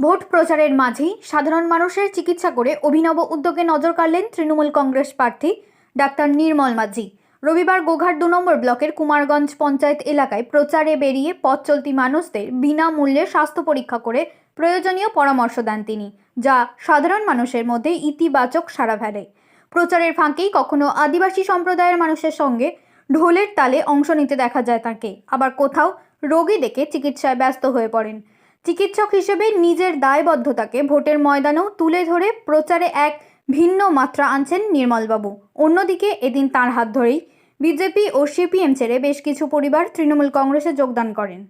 Vote প্রচারের মাঝেই সাধারণ মানুষের চিকিৎসা করে অভিনব উদ্যোগে নজর কাড়লেন তৃণমূল কংগ্রেস প্রার্থী ডাক্তার নির্মল মাঝি। রবিবার গোঘাট 2 নম্বর ব্লকের কুমারগঞ্জ পঞ্চায়েত এলাকায় প্রচারে বেরিয়ে পথ চলতি মানুষদের বিনামূল্যে স্বাস্থ্য পরীক্ষা করে প্রয়োজনীয় পরামর্শ দেন তিনি, যা সাধারণ মানুষের মধ্যে ইতিবাচক সাড়া ফেলে। প্রচারের ফাঁকেই কখনো আদিবাসী সম্প্রদায়ের মানুষের সঙ্গে ঢোলের তালে অংশ নিতে দেখা যায় তাকে, আবার কোথাও রোগী দেখে চিকিৎসায় ব্যস্ত হয়ে পড়েন। চিকিৎসক হিসেবে নিজের দায়বদ্ধতাকে ভোটের ময়দানেও তুলে ধরে প্রচারে এক ভিন্ন মাত্রা আনছেন নির্মলবাবু। অন্যদিকে এদিন তাঁর হাত ধরেই বিজেপি ও সিপিএম ছেড়ে বেশ কিছু পরিবার তৃণমূল কংগ্রেসে যোগদান করেন।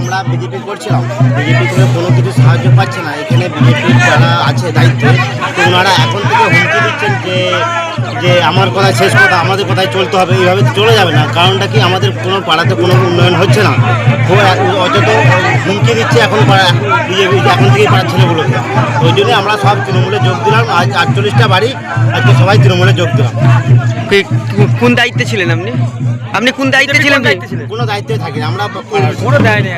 আমরা বিজেপি করছিলাম, বিজেপি করে কোনো কিছু সাহায্য পাচ্ছে না। এখানে বিজেপির যারা আছে দায়িত্বে, ওনারা এখন থেকে হুমকি দিচ্ছেন যে আমার কথায় শেষ কথা, আমাদের কথায় চলতে হবে। এইভাবে চলে যাবে না। কারণটা কি, আমাদের কোনো পাড়াতে কোনো উন্নয়ন হচ্ছে না। অযথ হুমকি দিচ্ছে এখন বিজেপি এখন থেকেই পাড়ার ছেলেগুলোকে। ওই জন্যই আমরা সব তৃণমূলে যোগ দিলাম। আজ 48টা বাড়ি আজকে সবাই তৃণমূলে যোগ দিলাম। কোন দায়িত্বে ছিলেন আপনি? আপনি কোন দায়িত্বে ছিলেন? কোনো দায়িত্বে থাকি না আমরা, কোনো দায় নেই,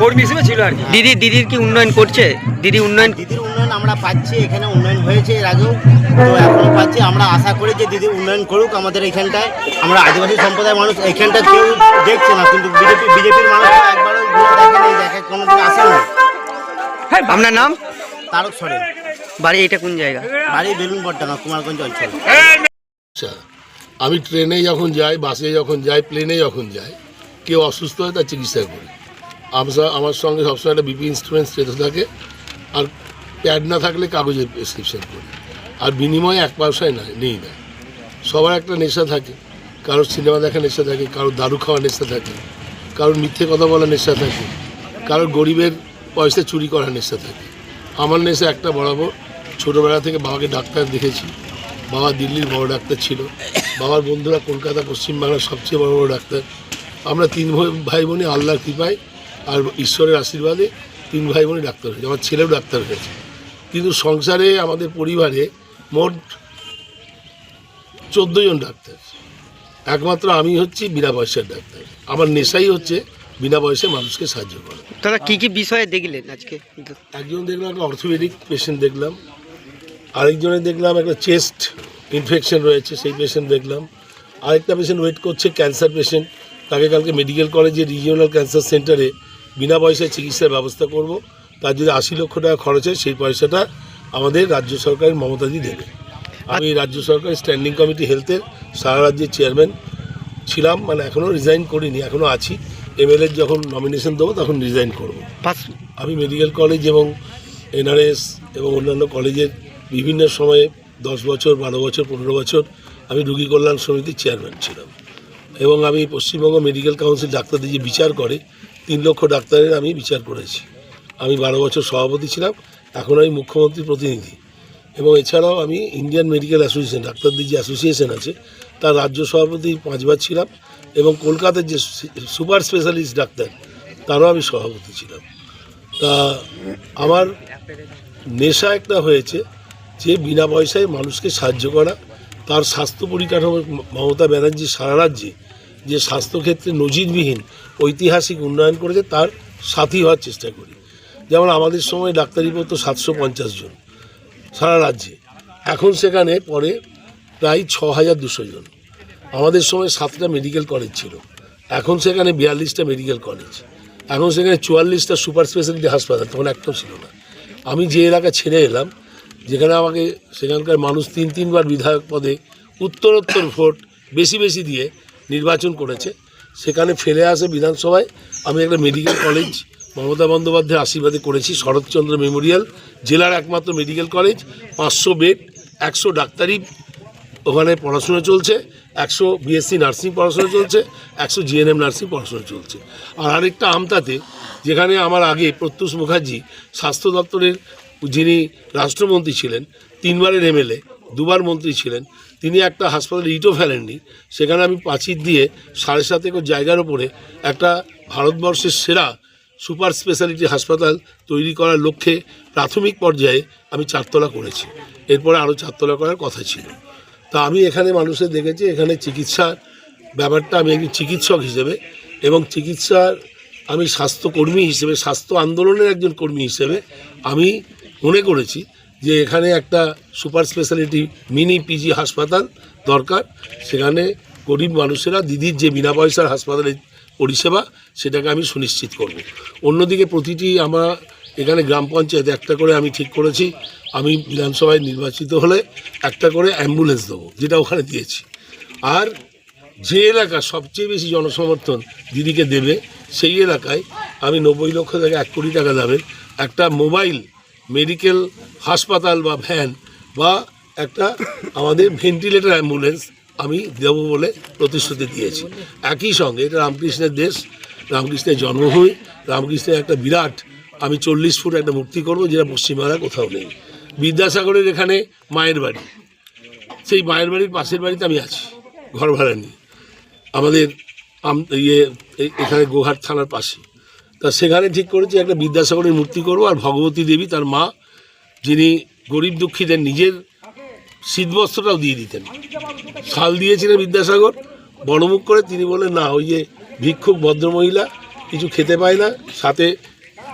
কর্মী হিসেবে ছিল আর কি। দিদির কি উন্নয়ন করছে? দিদির উন্নয়ন আমরা পাচ্ছি, এখানে উন্নয়ন হয়েছে এর আগেও, তো এখনও পাচ্ছি। আমরা আশা করি যে দিদি উন্নয়ন করুক আমাদের এখানটায়। আমরা আদিবাসী সম্প্রদায়ের মানুষ, এখানটা কেউ দেখছে না, কিন্তু বিজেপির মানুষ একবারও দেখে কোনো দিন আসে না। আপনার নাম? তারক সরেন। বাড়ি এটা কোন জায়গা? বাড়ি বেলুনপট্টানা, কুমারগঞ্জ অঞ্চল। আমি ট্রেনে যখন যাই, বাসে যখন যাই, প্লেনে যখন যাই, কেউ অসুস্থ হয় তার চিকিৎসা করি। আমার সঙ্গে সবসময় একটা বিপি ইনস্ট্রুমেন্টস রেখে থাকে, আর প্যাড না থাকলে কাগজের প্রেসক্রিপশন করি। আর বিনিময়ে 1 পয়সায় নেই না। সবার একটা নেশা থাকে, কারোর সিনেমা দেখার নেশা থাকে, কারোর দারু খাওয়ার নেশা থাকে, কারোর মিথ্যে কথা বলার নেশা থাকে, কারোর গরিবের পয়সা চুরি করার নেশা থাকে। আমার নেশা একটা বরাবর। ছোটোবেলা থেকে বাবাকে ডাক্তার দেখেছি। বাবা দিল্লির বড় ডাক্তার ছিল, বাবার বন্ধুরা কলকাতা পশ্চিমবাংলার সবচেয়ে বড় বড় ডাক্তার। আমরা 3 ভাই বোনই আল্লাহর কৃপায় আর ঈশ্বরের আশীর্বাদে 3 ভাই বোনই ডাক্তার হয়েছে। আমার ছেলেও ডাক্তার হয়েছে। কিন্তু সংসারে আমাদের পরিবারে মোট 14 জন ডাক্তার, একমাত্র আমি হচ্ছি বিনা পয়সার ডাক্তার। আমার নেশাই হচ্ছে বিনা পয়সায় মানুষকে সাহায্য করা। তাহলে কী কী বিষয়ে দেখলেন আজকে? একজন দেখলাম একটা অর্থোপেডিক পেশেন্ট দেখলাম, আরেকজনে দেখলাম একটা চেস্ট ইনফেকশন রয়েছে, সেই পেশেন্ট দেখলাম। আরেকটা পেশেন্ট ওয়েট করছে, ক্যান্সার পেশেন্ট। তাকে কালকে মেডিকেল কলেজে রিজিওনাল ক্যান্সার সেন্টারে বিনা পয়সায় চিকিৎসার ব্যবস্থা করব। তার যদি 80 লক্ষ টাকা খরচ হয়, সেই পয়সাটা আমাদের রাজ্য সরকারের মমতাদি দেবে। আমি রাজ্য সরকারের স্ট্যান্ডিং কমিটি হেলথের সারা রাজ্যের চেয়ারম্যান ছিলাম, মানে এখনও রিজাইন করিনি, এখনও আছি। এমএলএর যখন নমিনেশন দেবো তখন রিজাইন করব। আমি মেডিকেল কলেজ এবং এনআরএস এবং অন্যান্য কলেজের বিভিন্ন সময়ে 10 বছর, 12 বছর, 15 বছর আমি রোগী কল্যাণ সমিতির চেয়ারম্যান ছিলাম। এবং আমি পশ্চিমবঙ্গ মেডিকেল কাউন্সিল ডাক্তারদের যে বিচার করে 3 লক্ষ ডাক্তারের আমি বিচার করেছি। আমি 12 বছর সভাপতি ছিলাম, এখন আমি মুখ্যমন্ত্রীর প্রতিনিধি। এবং এছাড়াও আমি ইন্ডিয়ান মেডিকেল অ্যাসোসিয়েশন, ডাক্তারদের যে অ্যাসোসিয়েশন আছে তার রাজ্য সভাপতি 5 বার ছিলাম। এবং কলকাতার যে সুপার স্পেশালিস্ট ডাক্তার তারও আমি সভাপতি ছিলাম। তা আমার নেশা একটা হয়েছে যে বিনা পয়সায় মানুষকে সাহায্য করা, তার স্বাস্থ্য পরিকাঠামো মমতা ব্যানার্জি সারা রাজ্যে যে স্বাস্থ্যক্ষেত্রে নজিরবিহীন ঐতিহাসিক উন্নয়ন করেছে তার সাথী হওয়ার চেষ্টা করি। যেমন আমাদের সময় ডাক্তারি পড়তো 750 জন সারা রাজ্যে, এখন সেখানে পড়ে প্রায় 6200 জন। আমাদের সময় 7টা মেডিকেল কলেজ ছিল, এখন সেখানে 42টা মেডিকেল কলেজ, এখন সেখানে 44টা সুপার স্পেশালিটি হাসপাতাল, তখন একটাও ছিল না। আমি যে এলাকা ছেড়ে এলাম, যেখানে আমাকে সেখানকার মানুষ 3বার বিধায়ক পদে উত্তরোত্তর ভোট বেশি বেশি দিয়ে নির্বাচন করেছে, সেখানে ফেলে আসে বিধানসভায় আমি একটা মেডিকেল কলেজ মমতা বন্দ্যোপাধ্যায়ের আশীর্বাদে করেছি, শরৎচন্দ্র মেমোরিয়াল, জেলার একমাত্র মেডিকেল কলেজ, 500 বেড, 100 ডাক্তারি ওখানে পড়াশোনা চলছে, 100 বিএসসি নার্সিং পড়াশোনা চলছে, 100 জিএনএম নার্সিং পড়াশোনা চলছে। আর আরেকটা আমতাতে, যেখানে আমার আগে প্রত্যুষ মুখার্জি স্বাস্থ্য দপ্তরের যিনি রাষ্ট্রমন্ত্রী ছিলেন, 3বারের এমএলএ, 2বার মন্ত্রী ছিলেন, তিনি একটা হাসপাতালে ইটও ফেলেননি, সেখানে আমি প্রাচীর দিয়ে 7.5 একর জায়গার ওপরে একটা ভারতবর্ষের সেরা সুপার স্পেশালিটি হাসপাতাল তৈরি করার লক্ষ্যে প্রাথমিক পর্যায়ে আমি 4তলা করেছি, এরপরে আরও 4তলা করার কথা ছিল। তা আমি এখানে মানুষের দেখেছি, এখানে চিকিৎসার ব্যাপারটা আমি একজন চিকিৎসক হিসেবে এবং চিকিৎসার আমি স্বাস্থ্যকর্মী হিসেবে, স্বাস্থ্য আন্দোলনের একজন কর্মী হিসেবে আমি মনে করেছি যে এখানে একটা সুপার স্পেশালিটি মিনি পিজি হাসপাতাল দরকার। সেখানে গরিব মানুষেরা দিদির যে বিনা পয়সার হাসপাতালের পরিষেবা সেটাকে আমি সুনিশ্চিত করব। অন্যদিকে প্রতিটি আমার এখানে গ্রাম পঞ্চায়েতে একটা করে আমি ঠিক করেছি, আমি বিধানসভায় নির্বাচিত হলে একটা করে অ্যাম্বুলেন্স দেবো, যেটা ওখানে দিয়েছি। আর যে এলাকা সবচেয়ে বেশি জনসমর্থন দিদিকে দেবে সেই এলাকায় আমি 90 লক্ষ থেকে 1 কোটি টাকা দামের একটা মোবাইল মেডিকেল হাসপাতাল বা ভ্যান বা একটা আমাদের ভেন্টিলেটর অ্যাম্বুলেন্স আমি দেবো বলে প্রতিশ্রুতি দিয়েছি। একই সঙ্গে এটা রামকৃষ্ণের দেশ, রামকৃষ্ণের জন্মভূমি, রামকৃষ্ণের একটা বিরাট আমি 40 ফুট একটা মূর্তি করব, যেটা পশ্চিমবাংলায় কোথাও নেই। বিদ্যাসাগরের এখানে মায়ের বাড়ি, সেই মায়ের বাড়ির পাশের বাড়িতে আমি আছি ঘর ভাড়া নিয়ে, আমাদের এখানে গোঘাট থানার পাশে। তা সেখানে ঠিক করেছি একটা বিদ্যাসাগরের মূর্তি করব, আর ভগবতী দেবী তার মা, যিনি গরিব দুঃখীদের নিজের শীতবস্ত্রটাও দিয়ে দিতেন, শাল দিয়েছিলেন বিদ্যাসাগর, বড়মুখ করে তিনি বলেন না, ওই যে ভিক্ষুক ভদ্রমহিলা কিছু খেতে পায় না, সাথে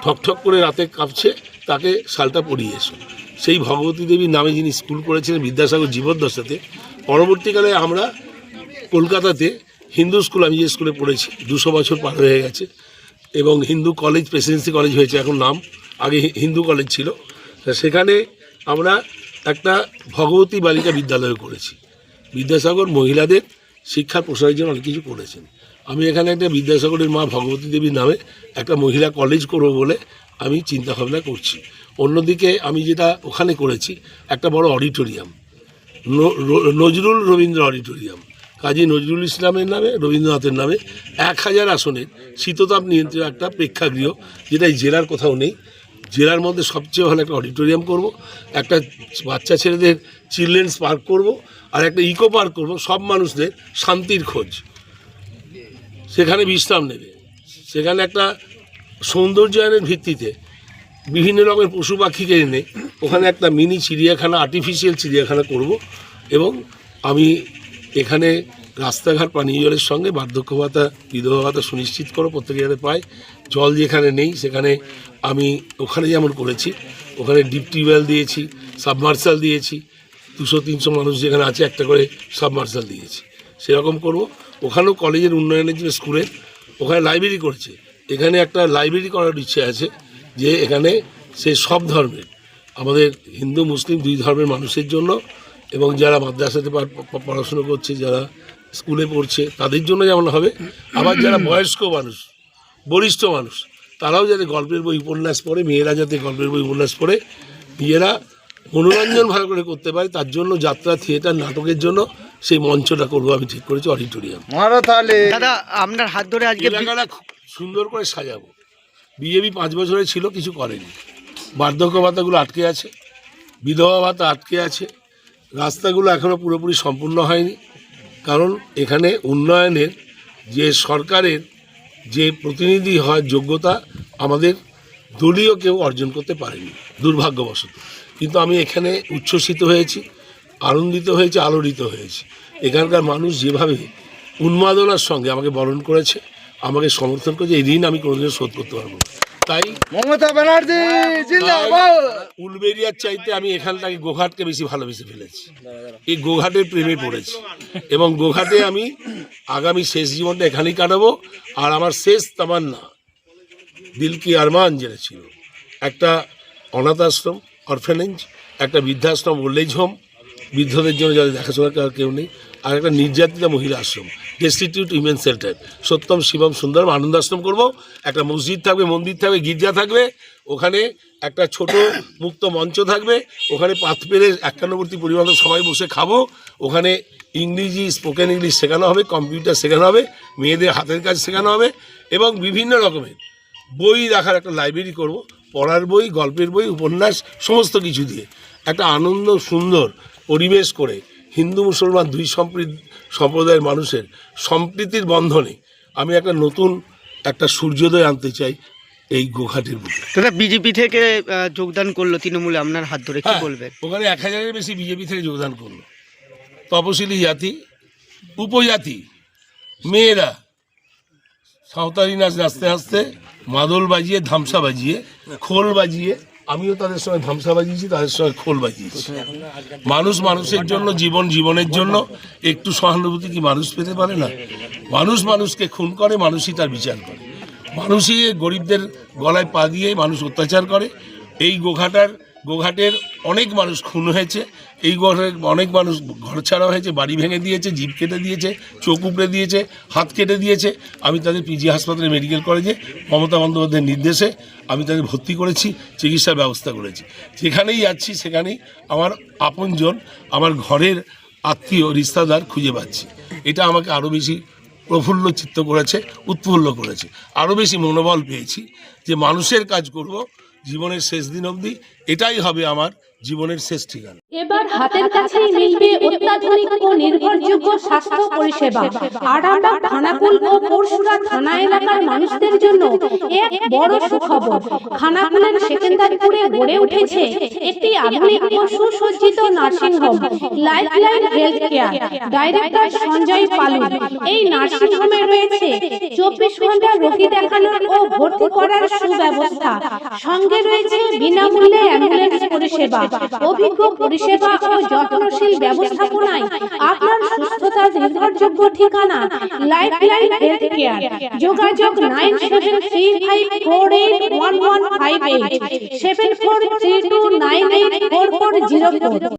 ঠকঠক করে রাতে কাঁপছে, তাকে শালটা পরিয়ে এসো। সেই ভগবতী দেবীর নামে যিনি স্কুল করেছিলেন বিদ্যাসাগর জীবদ্দশাতে, পরবর্তীকালে আমরা কলকাতাতে হিন্দু স্কুল, আমি যে স্কুলে পড়েছি 200 বছর পার হয়ে গেছে, এবং হিন্দু কলেজ প্রেসিডেন্সি কলেজ হয়েছে এখন নাম, আগে হিন্দু কলেজ ছিল। সেখানে আমরা একটা ভগবতী বালিকা বিদ্যালয় করেছি। বিদ্যাসাগর মহিলাদের শিক্ষার প্রসারের জন্য অনেক কিছু করেছেন। আমি এখানে একটা বিদ্যাসাগরের মা ভগবতী দেবীর নামে একটা মহিলা কলেজ করব বলে আমি চিন্তা ভাবনা করছি। অন্যদিকে আমি যেটা ওখানে করেছি একটা বড় অডিটোরিয়াম, নজরুল রবীন্দ্র অডিটোরিয়াম, কাজী নজরুল ইসলামের নামে, রবীন্দ্রনাথের নামে 1000 আসনের শীততাপ নিয়ন্ত্রিত একটা প্রেক্ষাগৃহ, যেটা এই জেলার কোথাও নেই। জেলার মধ্যে সবচেয়ে ভালো একটা অডিটোরিয়াম করব, একটা বাচ্চা ছেলেদের চিলড্রেন্স পার্ক করব, আর একটা ইকো পার্ক করব। সব মানুষদের শান্তির খোঁজ, সেখানে বিশ্রাম নেবে, সেখানে একটা সৌন্দর্যায়নের ভিত্তিতে বিভিন্ন রকমের পশু পাখিকে এনে ওখানে একটা মিনি চিড়িয়াখানা, আর্টিফিশিয়াল চিড়িয়াখানা করব। এবং আমি এখানে রাস্তাঘাট, পানীয় জলের সঙ্গে বার্ধক্য ভাতা, বিধবা ভাতা সুনিশ্চিত করো, প্রত্যেকে যাতে পায়। জল যেখানে নেই সেখানে আমি ওখানে যেমন করেছি, ওখানে ডিপ টিউবওয়েল দিয়েছি, সাবমার্সাল দিয়েছি, 200-300 মানুষ যেখানে আছে একটা করে সাবমার্সাল দিয়েছি, সেরকম করব। ওখানেও কলেজের উন্নয়নের জন্য স্কুলের ওখানে লাইব্রেরি করছে, এখানে একটা লাইব্রেরি করার ইচ্ছে আছে, যে এখানে সে সব ধর্মের, আমাদের হিন্দু মুসলিম 2 ধর্মের মানুষের জন্য, এবং যারা মাদ্রাসাতে পড়াশুনো করছে, যারা স্কুলে পড়ছে তাদের জন্য যেমন হবে, আবার যারা বয়স্ক মানুষ, বরিষ্ঠ মানুষ, তারাও যাতে গল্পের বই উপন্যাস পড়ে, মেয়েরা যাতে গল্পের বই উপন্যাস পড়ে নিজেরা মনোরঞ্জন ভালো করে করতে পারে, তার জন্য যাত্রা, থিয়েটার, নাটকের জন্য সেই মঞ্চটা করবো আমি ঠিক করেছি, অডিটোরিয়াম। দাদা আপনার হাত ধরে আজকে এলাকাটা খুব সুন্দর করে সাজাবো। বিজেপি 5 বছরে ছিল, কিছু করেনি। বার্ধক্য ভাতাগুলো আটকে আছে, বিধবা ভাতা আটকে আছে, রাস্তাগুলো এখনও পুরোপুরি সম্পূর্ণ হয়নি। কারণ এখানে উন্নয়নের যে সরকারের যে প্রতিনিধি হওয়ার যোগ্যতা আমাদের দলীয় কেউ অর্জন করতে পারেনি দুর্ভাগ্যবশত। কিন্তু আমি এখানে উচ্ছ্বসিত হয়েছি, আনন্দিত হয়েছে, আলোড়িত হয়েছে। এখানকার মানুষ যেভাবে উন্মাদনার সঙ্গে আমাকে বরণ করেছে, আমাকে সমর্থন করেছে, এই ঋণ আমি কোনোদিনও শোধ করতে পারবো না। তাই মমতা ব্যানার্জি উলবেরিয়ার চাইতে আমি এখানটাকে গোঘাটকে বেশি ভালোবেসে ফেলেছি। এই গোঘাটের প্রেমে পড়েছি এবং গোঘাটে আমি আগামী শেষ জীবনটা এখানেই কাটাবো। আর আমার শেষ তামান্না, দিল কি আরমান যেটা ছিল, একটা অনাথ আশ্রম, অরফেনেজ, একটা বৃদ্ধাশ্রম, ওল্ড এজ হোম, বৃদ্ধদের জন্য যাদের দেখাশোনা করার কেউ নেই, আর একটা নির্যাতিতা মহিলা আশ্রম, ডেস্টিটিউট উইমেন সেন্টার, সত্যম শিবম সুন্দরম আনন্দ আশ্রম করবো। একটা মসজিদ থাকবে, মন্দির থাকবে, গির্জা থাকবে, ওখানে একটা ছোট মুক্ত মঞ্চ থাকবে, ওখানে পাত পেরে একান্নবর্তী পরিবার সবাই বসে খাবো। ওখানে ইংরেজি, স্পোকেন ইংলিশ শেখানো হবে, কম্পিউটার শেখানো হবে, মেয়েদের হাতের কাজ শেখানো হবে এবং বিভিন্ন রকমের বই রাখার একটা লাইব্রেরি করব। পড়ার বই, গল্পের বই, উপন্যাস সমস্ত কিছু দিয়ে একটা আনন্দ সুন্দর পরিবেশ করে হিন্দু মুসলমান দুই সম্প্রদায়ের মানুষের সম্প্রীতির বন্ধনে আমি একটা নতুন একটা সূর্যোদয় আনতে চাই এই গোঘাটের বুকে। দাদা বিজেপি থেকে যোগদান করলো তৃণমূলে, আপনার হাত ধরে কি বলবেন? ওখানে 1000-এর বেশি বিজেপি থেকে যোগদান করলো। তপশিলি জাতি, উপজাতি, মেয়েরা সাঁওতালি নাচ নাচতে নাচতে, মাদল বাজিয়ে, ধামসা বাজিয়ে, খোল বাজিয়ে, আমিও তাদের সঙ্গে ধামসা বাজিয়েছি, তাদের সঙ্গে খোল বাজিয়েছি। মানুষ মানুষের জন্য, জীবন জীবনের জন্য একটু সহানুভূতি কি মানুষ পেতে পারে না? মানুষ মানুষকে খুন করে, মানুষই তার বিচার করে। মানুষই গরিবদের গলায় পা দিয়ে মানুষ অত্যাচার করে। এই গোঘাটের অনেক মানুষ খুন হয়েছে, এই ঘরের অনেক মানুষ ঘর ছাড়া হয়েছে, বাড়ি ভেঙে দিয়েছে, জিভ কেটে দিয়েছে, চোখ উপড়ে দিয়েছে, হাত কেটে দিয়েছে। আমি তাদের পিজি হাসপাতালে, মেডিকেল কলেজে মমতা বন্দ্যোপাধ্যায়ের নির্দেশে আমি তাদের ভর্তি করেছি, চিকিৎসার ব্যবস্থা করেছি। যেখানেই যাচ্ছি সেখানেই আমার আপনজন, আমার ঘরের আত্মীয় রিশতেদার খুঁজে পাচ্ছি। এটা আমাকে আরও বেশি প্রফুল্ল চিত্ত করেছে, উৎফুল্ল করেছে। আরও বেশি মনোবল পেয়েছি যে মানুষের কাজ করব জীবনের শেষ দিন অবধি। এটাই হবে আমার জীবনের শেষ ঠিকানা। এবার হাতের কাছেই মিলবে অত্যাধুনিক ও নির্ভরযোগ্য স্বাস্থ্য পরিষেবা। আরামবাগ, খানাকুল ও পরশুরা থানা এলাকার মানুষদের জন্য এক বড় সুখবর। খানাকুলের সেকেন্দারপুরে গড়ে উঠেছে একটি আধুনিক ও সুসজ্জিত nursing home, lifeline health care. Director Sanjay Palu. এই নার্সিং হোমে রয়েছে 24 ঘন্টা রোগী দেখানোর ও ভর্তি করার সুব্যবস্থা। সঙ্গে রয়েছে বিনামূল্যে অ্যাম্বুলেন্স পরিষেবা। অভিজ্ঞ পরিষেবা ও যত্নশীল ব্যবস্থাপনায় আপনার সুস্থতার নির্ভরযোগ্য ঠিকানা লাইফলাইন হেলথ কেয়ার। যোগাযোগ 9735481158 7432984404।